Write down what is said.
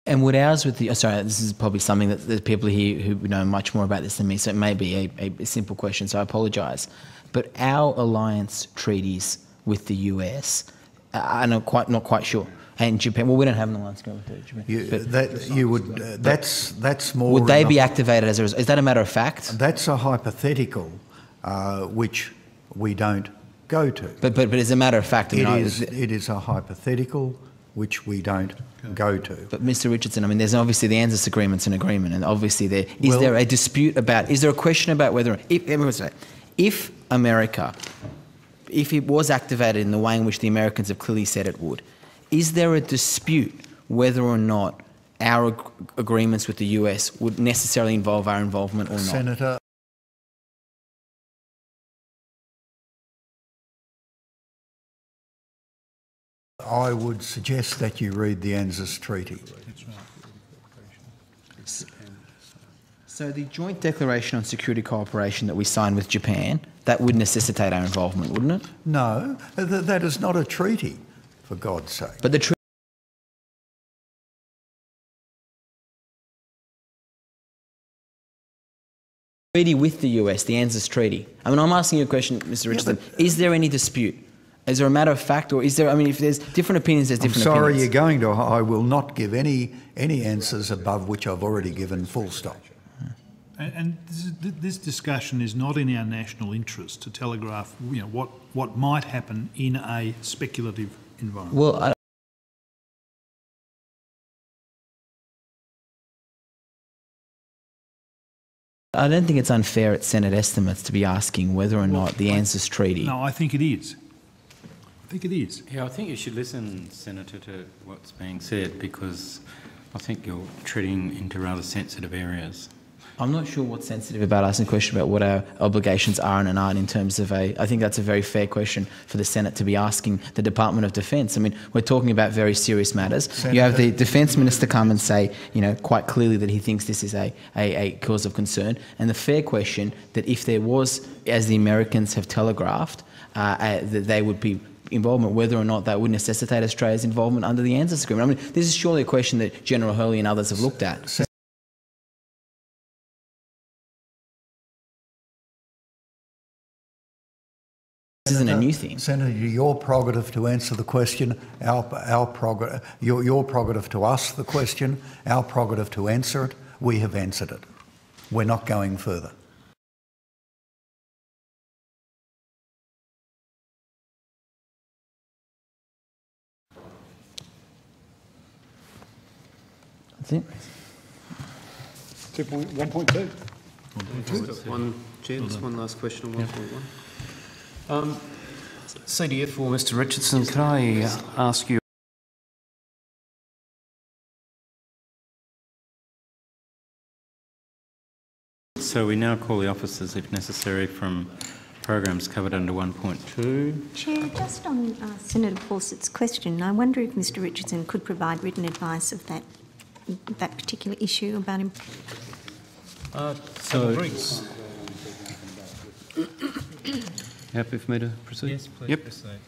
And would ours with the... sorry, this is probably something that there's people here who know much more about this than me, so it may be a simple question, so I apologise. But our alliance treaties with the US, I'm not quite sure. And Japan, well, we don't have an alliance agreement with Japan. That's more... Would they be activated as a result? Is that a matter of fact? That's a hypothetical which we don't go to. But as a matter of fact... It is a hypothetical which we don't go to. But Mr Richardson, I mean, there's obviously the ANZUS agreement's an agreement, and obviously is there a dispute about... Is there a question about whether... If America, if it was activated in the way in which the Americans have clearly said it would, is there a dispute whether or not our agreements with the US would necessarily involve our involvement or not? Senator, I would suggest that you read the ANZUS Treaty. So the joint declaration on security cooperation that we signed with Japan, that would necessitate our involvement, wouldn't it? No, that is not a treaty, for God's sake. But the treaty with the US, the ANZUS treaty. I mean, I'm asking you a question, Mr Richardson. Is there any dispute? Is there a matter of fact, or is there... I mean, if there's different opinions, there's different opinions. I'm sorry, you're going to... I will not give any answers above which I've already given full stop. And this discussion is not in our national interest to telegraph, what might happen in a speculative environment. Well, I don't think it's unfair at Senate estimates to be asking whether or not the ANZUS treaty... No, I think it is. I think it is. Yeah, I think you should listen, Senator, to what's being said, because I think you're treading into rather sensitive areas. I'm not sure what's sensitive about asking a question about what our obligations are and aren't in terms of I think that's a very fair question for the Senate to be asking the Department of Defence. I mean, we're talking about very serious matters. Senator, you have the Defence Minister come and say, quite clearly that he thinks this is a cause of concern. And the fair question that if there was, as the Americans have telegraphed, that they would be involvement, whether or not that would necessitate Australia's involvement under the ANZUS agreement. I mean, this is surely a question that General Hurley and others have looked at. This isn't a new thing. Senator, your prerogative to answer the question, your prerogative to ask the question, our prerogative to answer it, we have answered it. We're not going further. That's it. 1.2. One last question on 1.1. CDF or Mr Richardson, can I ask you... So we now call the officers, if necessary, from programs covered under 1.2. Chair, just on Senator Fawcett's question, I wonder if Mr Richardson could provide written advice of that particular issue about him. Happy for me to proceed? Yes, please proceed.